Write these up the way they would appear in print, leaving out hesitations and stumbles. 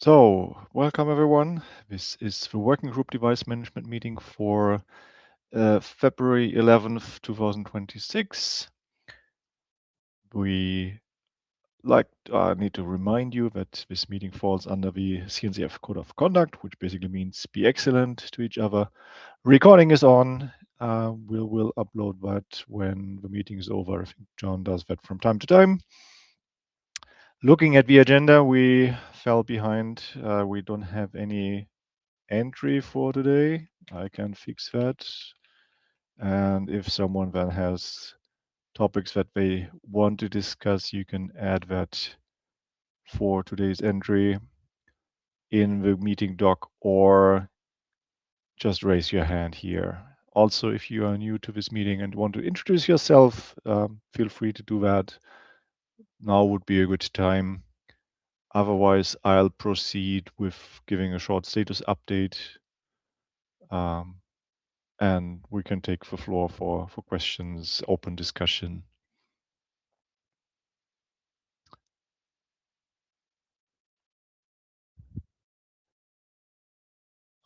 So, welcome everyone. This is the working group device management meeting for February 11th, 2026. We need to remind you that this meeting falls under the CNCF Code of Conduct, which basically means be excellent to each other. Recording is on. We'll upload that when the meeting is over. I think John does that from time to time. Looking at the agenda, we fell behind. We don't have any entry for today. I can fix that. And if someone then has topics that they want to discuss, you can add that for today's entry in the meeting doc or just raise your hand here. Also, if you are new to this meeting and want to introduce yourself, feel free to do that. Now would be a good time. Otherwise, I'll proceed with giving a short status update. And we can take the floor for questions, open discussion.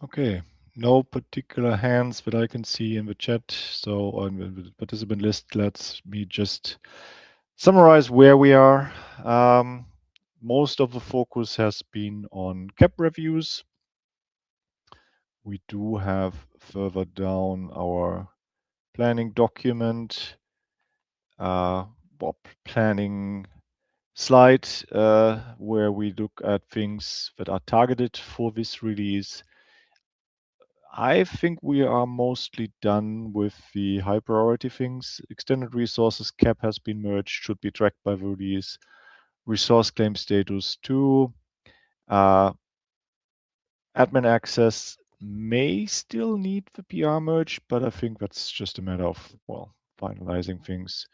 Okay, no particular hands that I can see in the chat. So on the participant list, let me just summarize where we are. Most of the focus has been on CAP reviews. We do have further down our planning document, planning slide where we look at things that are targeted for this release. I think we are mostly done with the high priority things. Extended resources CAP has been merged, should be tracked by the release. Resource claim status 2. Admin access may still need the PR merge, but I think that's just a matter of, well, finalizing things.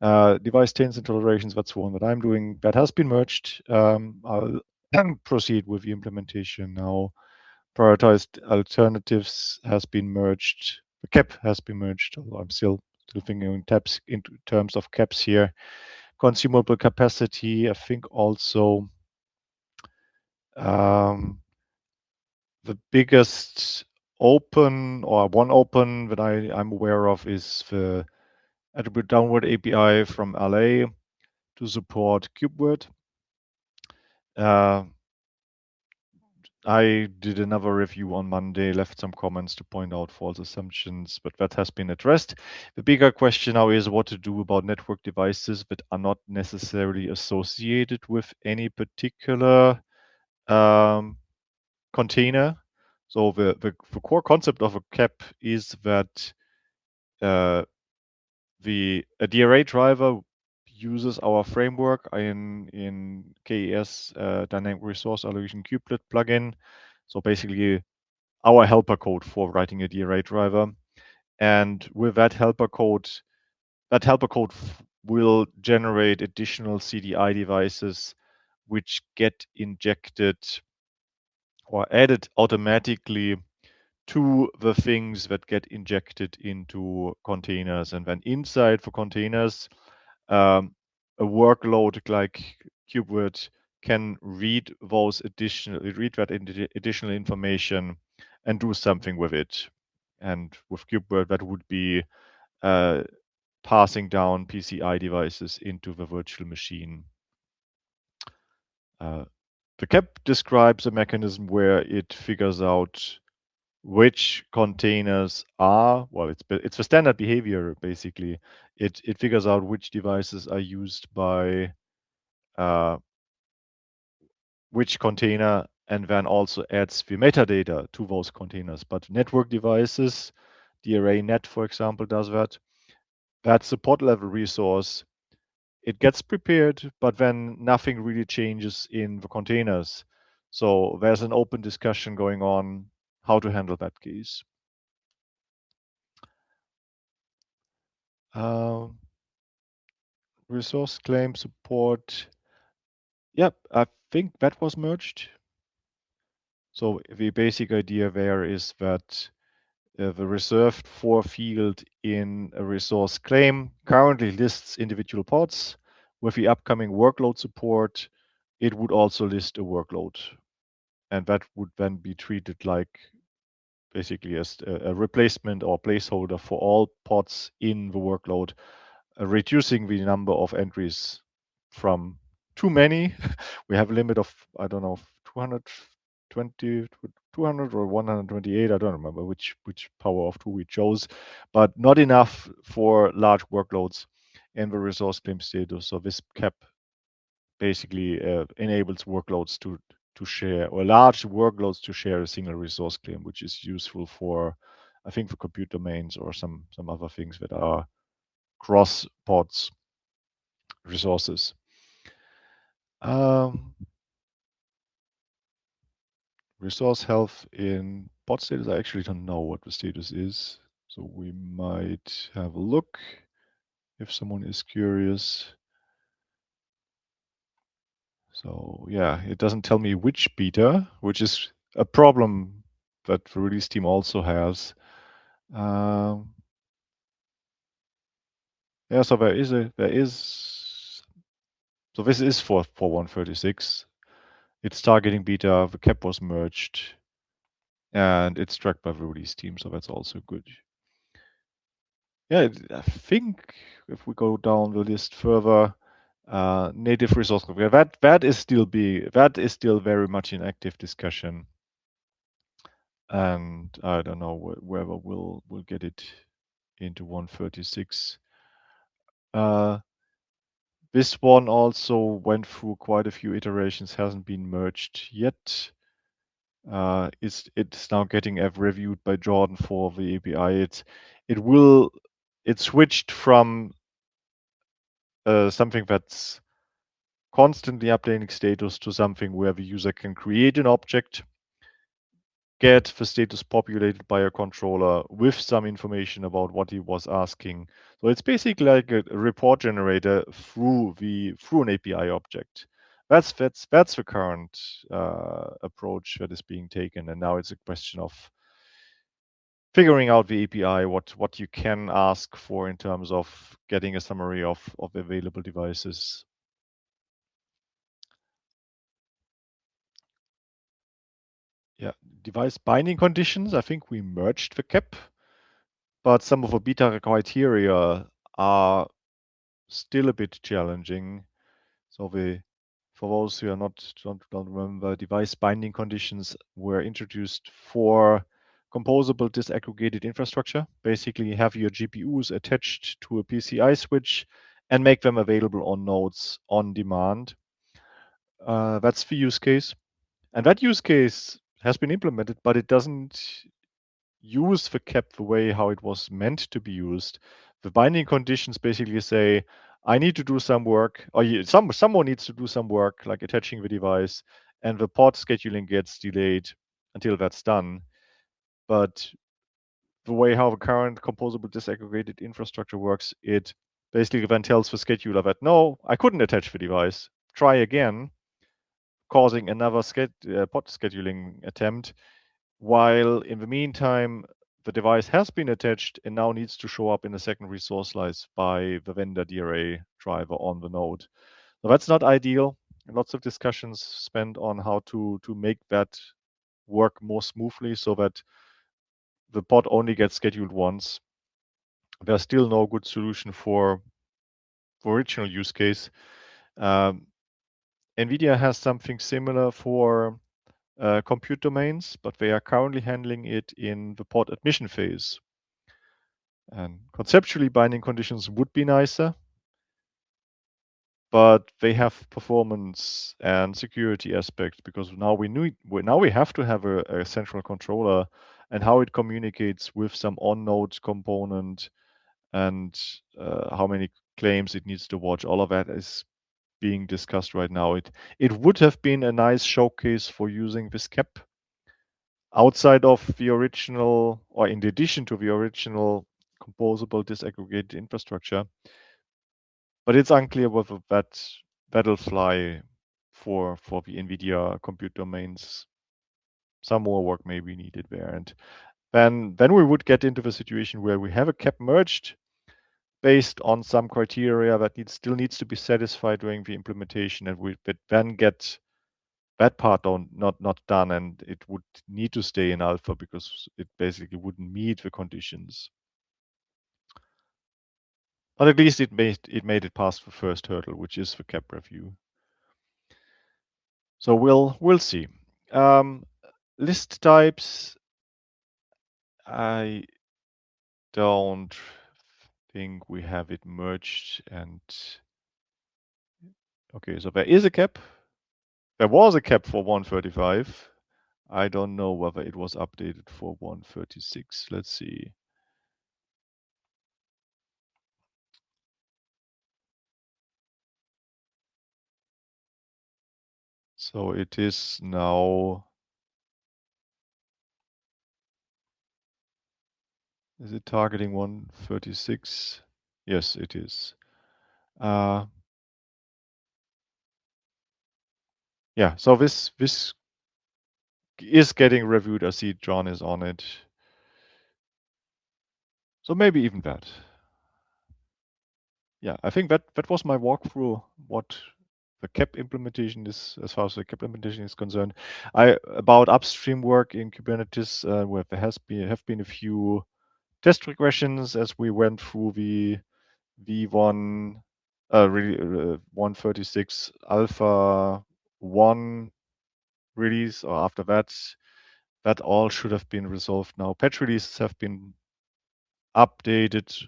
Device taints and tolerations, that's the one that I'm doing. That has been merged. I'll proceed with the implementation now. Prioritized alternatives has been merged. The CAP has been merged, although I'm still thinking in terms of caps here. Consumable capacity, I think also the biggest open or one open that I'm aware of is the attribute downward API from LA to support KubeVirt. I did another review on Monday, left some comments to point out false assumptions, but that has been addressed. The bigger question now is what to do about network devices that are not necessarily associated with any particular container. So the core concept of a CAP is that a DRA driver uses our framework in KES Dynamic Resource Allocation Kubelet plugin. So basically our helper code for writing a DRA driver. And with that helper code will generate additional CDI devices which get injected or added automatically to the things that get injected into containers. And then inside the containers, a workload like KubeVirt can read that additional information and do something with it. And with KubeVirt, that would be passing down PCI devices into the virtual machine. The CAP describes a mechanism where it figures out which containers are, well, it's the standard behavior, basically. It figures out which devices are used by which container and then also adds the metadata to those containers. But network devices, the ArrayNet, for example, does that. That's a pod level resource. It gets prepared, but then nothing really changes in the containers. So there's an open discussion going on how to handle that case. Resource claim support. Yep, I think that was merged. So the basic idea there is that the reserved for field in a resource claim currently lists individual pods. With the upcoming workload support, it would also list a workload. and that would then be treated like basically as a replacement or placeholder for all pods in the workload, reducing the number of entries from too many. We have a limit of, I don't know, 220, 200 or 128. I don't remember which power of 2 we chose, but not enough for large workloads in the resource claim status. So this cap basically enables workloads to share, or large workloads to share a single resource claim, which is useful for, I think, for compute domains or some other things that are cross pods resources. Resource health in pod status, I actually don't know what the status is, so we might have a look if someone is curious. So yeah, it doesn't tell me which beta, which is a problem that the release team also has. Yeah, so so this is for 136. It's targeting beta, the cap was merged, and it's tracked by the release team, so that's also good. Yeah, I think if we go down the list further, native resource configuration, that is still very much in active discussion. And I don't know whether we'll get it into 136. This one also went through quite a few iterations, hasn't been merged yet. It's now getting reviewed by Jordan for the API. It switched from something that's constantly updating status to something where the user can create an object, get the status populated by a controller with some information about what he was asking. So it's basically like a report generator through an API object. That's the current approach that is being taken, and now it's a question of figuring out the API, what you can ask for in terms of getting a summary of available devices. Yeah, device binding conditions. I think we merged the cap, but some of the beta criteria are still a bit challenging. So for those who don't remember, device binding conditions were introduced for composable disaggregated infrastructure. Basically, have your GPUs attached to a PCI switch and make them available on nodes on demand. That's the use case. And that use case has been implemented, but it doesn't use the cap the way how it was meant to be used. The binding conditions basically say, I need to do some work, or someone needs to do some work, like attaching the device, and the pod scheduling gets delayed until that's done. But the way how the current composable disaggregated infrastructure works, it basically then tells the scheduler that, no, I couldn't attach the device. Try again, causing another pod scheduling attempt, while in the meantime, the device has been attached and now needs to show up in a second resource slice by the vendor DRA driver on the node. So that's not ideal. Lots of discussions spent on how to make that work more smoothly so that the pod only gets scheduled once. There's still no good solution for original use case. NVIDIA has something similar for compute domains, but they are currently handling it in the pod admission phase. And conceptually, binding conditions would be nicer, but they have performance and security aspects because now we have to have a central controller and how it communicates with some on-node component and how many claims it needs to watch. All of that is being discussed right now. It would have been a nice showcase for using this cap outside of the original, or in addition to the original composable disaggregated infrastructure. But it's unclear whether that'll fly for the NVIDIA compute domains. Some more work may be needed there. And then we would get into the situation where we have a cap merged based on some criteria that still needs to be satisfied during the implementation, and we then get that part not done, and it would need to stay in alpha because it basically wouldn't meet the conditions. But at least it made it past the first hurdle, which is the cap review. So we'll see. List types, I don't think we have it merged. And okay, so there is a cap. There was a cap for 135. I don't know whether it was updated for 136. Let's see. So it is now. Is it targeting 136? Yes, it is. Yeah, so this is getting reviewed. I see John is on it. So maybe even that. Yeah, I think that was my walkthrough, what the cap implementation is, as far as the cap implementation is concerned. About upstream work in Kubernetes, where there have been a few test regressions as we went through the V1 136 alpha 1 release, or after that all should have been resolved now. Patch releases have been updated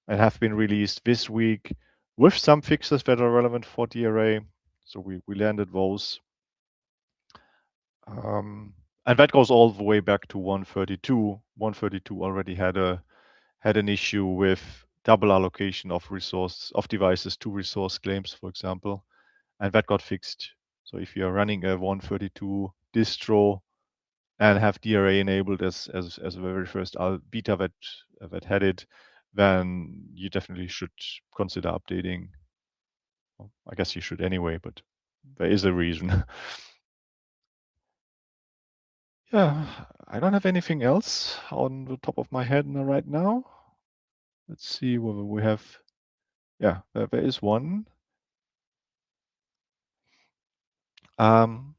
and have been released this week with some fixes that are relevant for DRA. So we landed those. And that goes all the way back to 132. 132 already had an issue with double allocation of devices to resource claims, for example, and that got fixed. So if you're running a 132 distro and have DRA enabled as the very first beta that had it, then you definitely should consider updating. Well, I guess you should anyway, but there is a reason. Yeah, I don't have anything else on the top of my head right now. Let's see whether we have. Yeah, there is one. So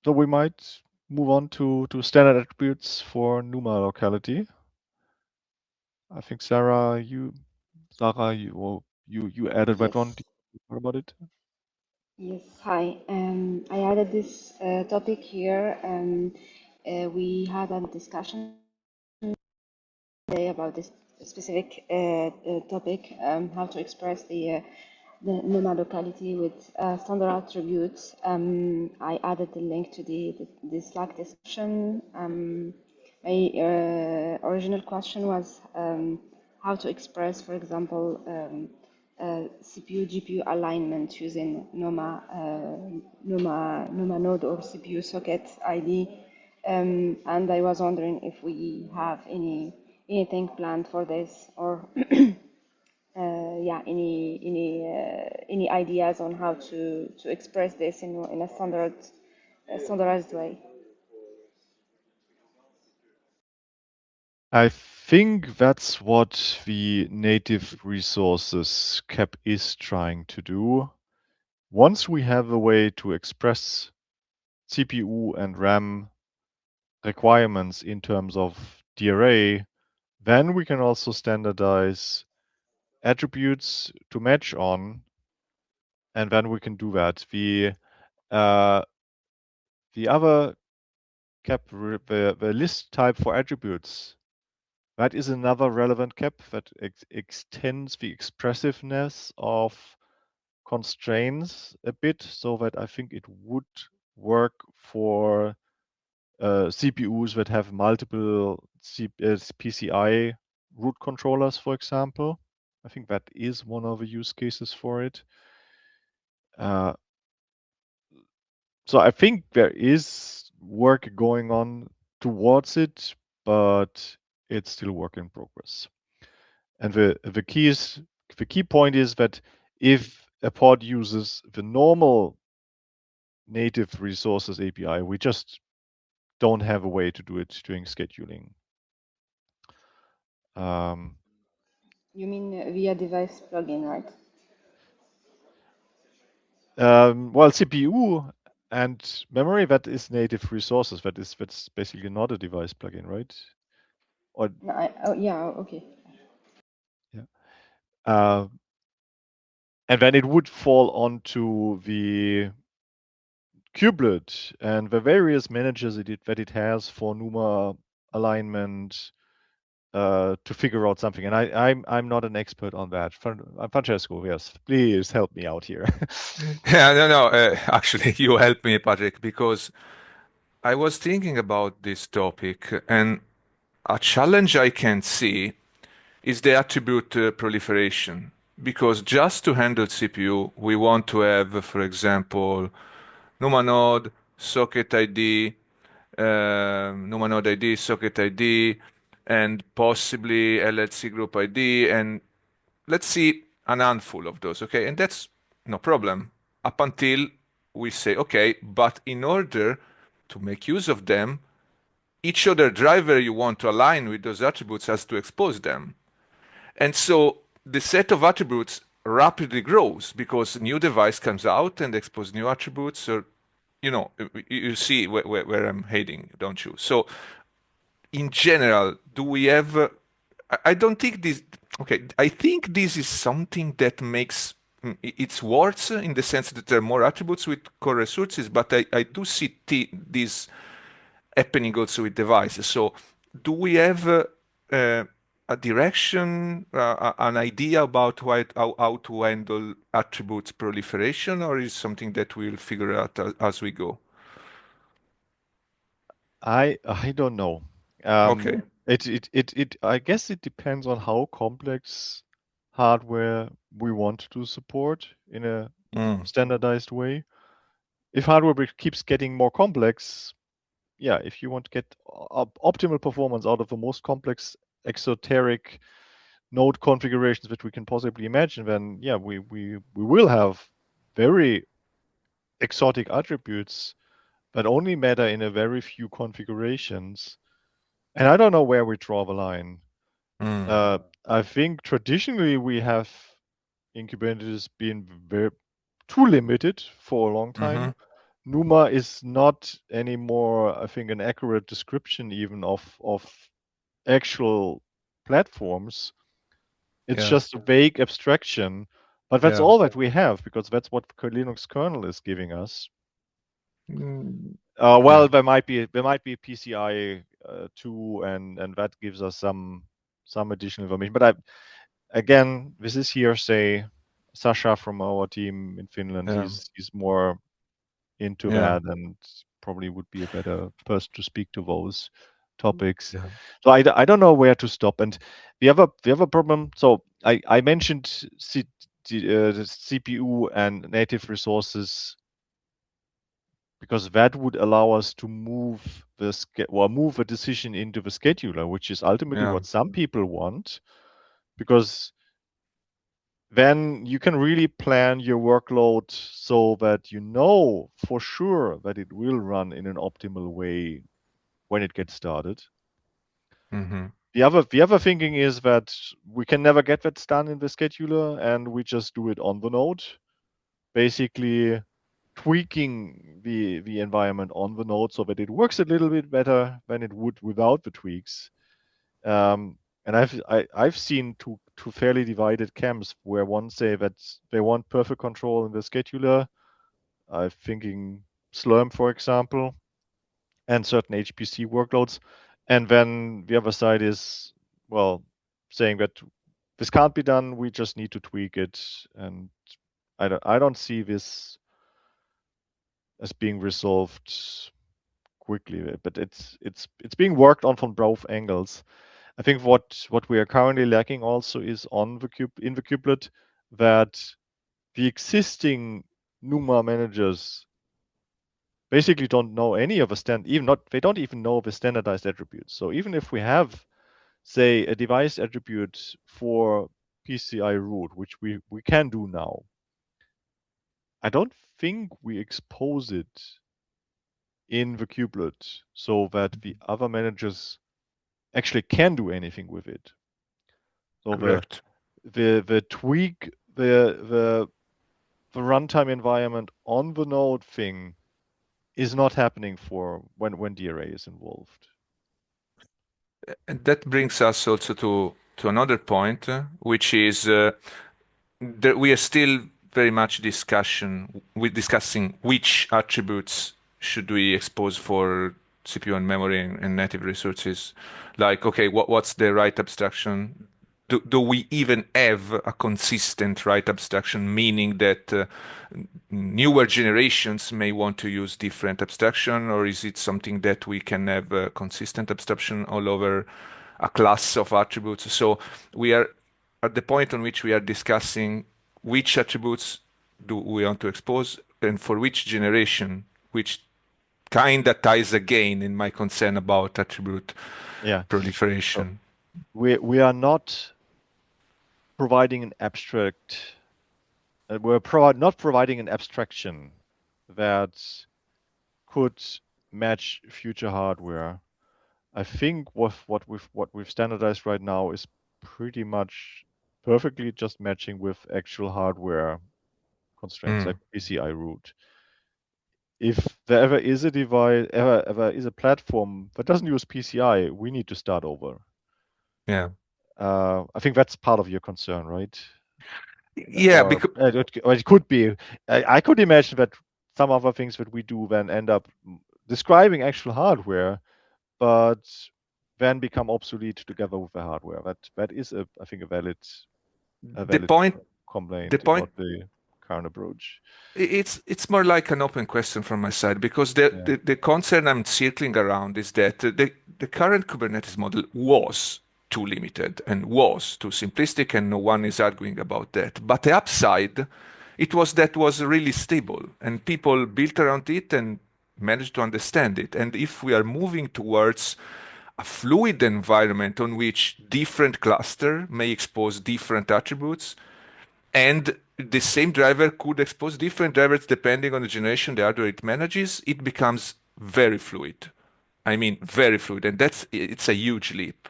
we might move on to standard attributes for NUMA locality. I think Sarah, you added that one. Yes, Do you talk about it? yes. Hi. I added this topic here. We had a discussion today about this specific topic, how to express the NUMA locality with standard attributes. I added the link to the Slack discussion. My original question was how to express, for example, CPU GPU alignment using NUMA node or CPU socket ID. And I was wondering if we have anything planned for this, or yeah, any ideas on how to express this in a standardized way. I think that's what the native resources cap is trying to do. Once we have a way to express CPU and RAM requirements in terms of DRA, then we can also standardize attributes to match on, and then we can do that. The other cap, the list type for attributes, that is another relevant cap that extends the expressiveness of constraints a bit, so that I think it would work for CPUs that have multiple PCI root controllers, for example. I think that is one of the use cases for it. So I think there is work going on towards it, but it's still work in progress. And the key point is that if a pod uses the normal native resources API, we just don't have a way to do it during scheduling. You mean via device plugin, right? Well, CPU and memory, that is native resources. That's basically not a device plugin, right? Or No, oh, yeah, okay. yeah. Uh, and then it would fall onto the kubelet and the various managers that it has for NUMA alignment to figure out something. And I'm not an expert on that. Francesco, yes, please help me out here. Yeah, no. Actually, you helped me, Patrick, because I was thinking about this topic, and a challenge I can see is the attribute proliferation. Because just to handle CPU, we want to have, for example, NUMA node, socket ID, NUMA node ID, socket ID, and possibly LLC group ID, and let's see an handful of those, okay? And that's no problem up until we say, okay, but in order to make use of them, each other driver you want to align with those attributes has to expose them. And so the set of attributes rapidly grows because a new device comes out and exposes new attributes, or you see where I'm heading, don't you? So in general, do we have? I don't think this. Okay, I think this is something that makes it's worse in the sense that there are more attributes with core resources, but I do see this happening also with devices. So, do we have a direction, an idea about how to handle attributes proliferation, or is something that we'll figure out as we go? I don't know. Okay. It I guess it depends on how complex hardware we want to support in a Mm, standardized way. If keeps getting more complex, yeah, if you want to get optimal performance out of the most complex exoteric node configurations that we can possibly imagine, then yeah, we will have very exotic attributes that only matter in a very few configurations. And I don't know where we draw the line. mm, I think traditionally we have in Kubernetes been very too limited for a long mm-hmm. time. NUMA is not anymore, I think, an accurate description even of actual platforms. It's Yeah. just a vague abstraction, but that's Yeah. all that we have because that's what Linux kernel is giving us. Mm, yeah. Well, there might be PCI 2, and that gives us some additional information. But again, this is hearsay. Sasha from our team in Finland, Yeah. he's more into Yeah. that and probably would be a better person to speak to those topics. Yeah. So I don't know where to stop. And the other problem. So I mentioned the CPU and native resources because that would allow us to move move a decision into the scheduler, which is ultimately Yeah. what some people want, because then you can really plan your workload so that you know for sure that it will run in an optimal way when it gets started. Mm-hmm. The other thinking is that we can never get that done in the scheduler and we just do it on the node, basically tweaking the environment on the node so that it works a little bit better than it would without the tweaks. And I've seen two fairly divided camps where one say that they want perfect control in the scheduler. I'm thinking Slurm, for example, and certain HPC workloads. And then the other side is, well, saying that this can't be done. We just need to tweak it. And I don't see this as being resolved quickly, but it's being worked on from both angles. I think what we are currently lacking also is on in the kubelet that the existing NUMA managers basically don't know any of the they don't even know the standardized attributes. So even if we have, say, a device attribute for PCI root, which we can do now, I don't think we expose it in the kubelet so that the other managers actually can do anything with it. So Correct. the tweak, the the runtime environment on the node thing is not happening for when DRA is involved. And that brings us also to another point, which is that we are still very much discussing which attributes should we expose for CPU and memory and native resources. Like, okay, what's the right abstraction? Do we even have a consistent right abstraction, meaning that newer generations may want to use different abstraction, or is it something that we can have a consistent abstraction all over a class of attributes? So we are at the point on which we are discussing which attributes do we want to expose and for which generation, which kind of ties again in my concern about attribute Yeah. proliferation. So we are not providing an abstract. We're not providing an abstraction that could match future hardware. I think what we've standardized right now is pretty much perfectly just matching with actual hardware constraints like PCI root. If there ever is a device, ever is a platform that doesn't use PCI, we need to start over. Yeah. I think that's part of your concern, right? Yeah, Or it could be. I could imagine that some other things that we do then end up describing actual hardware, but then become obsolete together with the hardware. That is I think a valid the point complaint about the current approach. It's more like an open question from my side because the concern I'm circling around is that the current Kubernetes model was too limited and was too simplistic, and no one is arguing about that. But the upside, it was really stable, and people built around it and managed to understand it. And if we are moving towards a fluid environment on which different cluster may expose different attributes, and the same driver could expose different drivers depending on the generation the hardware it manages, it becomes very fluid. I mean, very fluid, and it's a huge leap.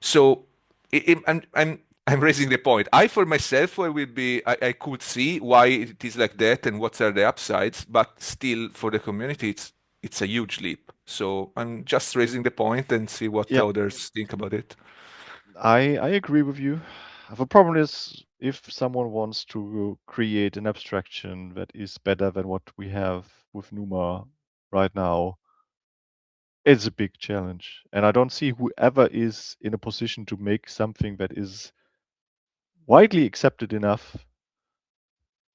So I'm raising the point. I for myself I could see why it is like that and what are the upsides, but still for the community it's a huge leap. So I'm just raising the point and see what others think about it. I agree with you. The problem is if someone wants to create an abstraction that is better than what we have with NUMA right now, it's a big challenge. And I don't see whoever is in a position to make something that is widely accepted enough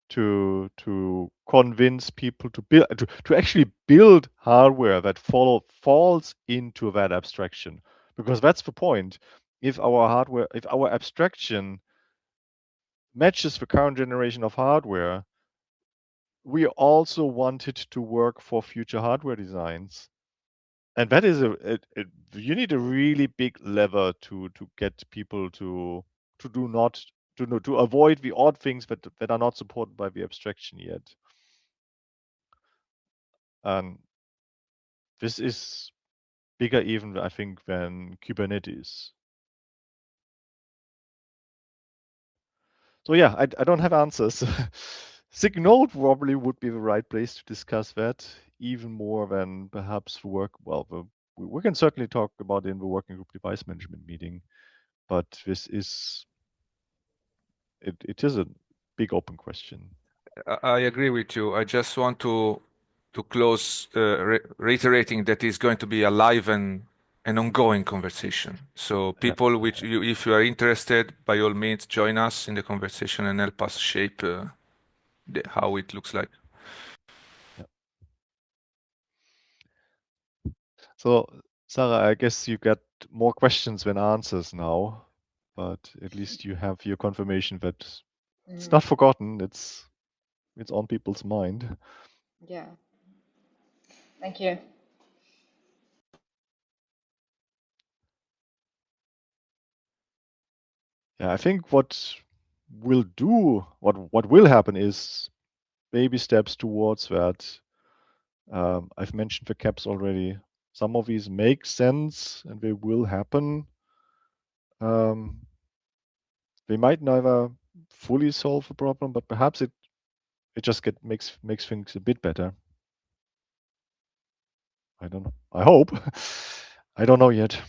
to convince people to build to actually build hardware that falls into that abstraction. Because that's the point. If our abstraction matches the current generation of hardware, we also want it to work for future hardware designs. And that is you need a really big lever to get people to avoid the odd things that are not supported by the abstraction yet. And this is bigger even, I think, than Kubernetes. So yeah, I don't have answers. SIG-Node probably would be the right place to discuss that even more than perhaps the work. Well, we can certainly talk about it in the working group device management meeting, but this is it is a big open question. I agree with you. I just want to close reiterating that it's going to be a live and an ongoing conversation. So people, if you are interested, by all means, join us in the conversation and help us shape how it looks like. Yeah. So, Sarah, I guess you got more questions than answers now, but at least you have your confirmation that it's not forgotten. It's on people's mind. Yeah. Thank you. Yeah, I think what will happen is baby steps towards that. I've mentioned the caps already. Some of these make sense and they will happen. They might never fully solve the problem, but perhaps it just makes things a bit better. I don't know. I hope. I don't know yet.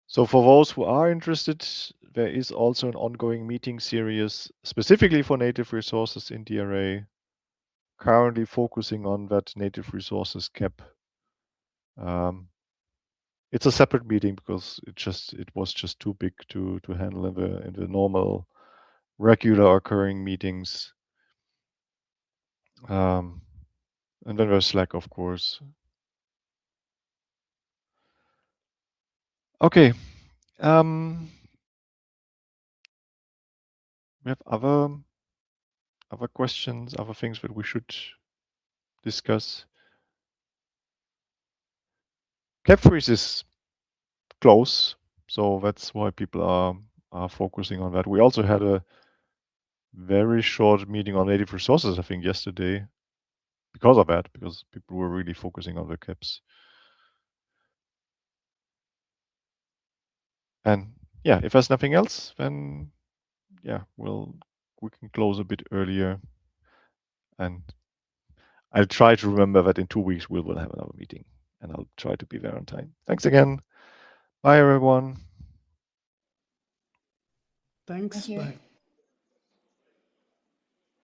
So for those who are interested, there is also an ongoing meeting series specifically for native resources in DRA, currently focusing on that native resources cap. It's a separate meeting because it was just too big to handle in the normal, regular occurring meetings. And then there's Slack, of course. Okay. We have other questions, other things that we should discuss. Cap freeze is close, so that's why people are focusing on that. We also had a very short meeting on native resources, I think, yesterday because of that, because people were really focusing on the caps. And yeah, if there's nothing else, then yeah, we can close a bit earlier. And I'll try to remember that in 2 weeks we will have another meeting, and I'll try to be there on time. Thanks again. Bye, everyone. Thanks. Thank you. Bye.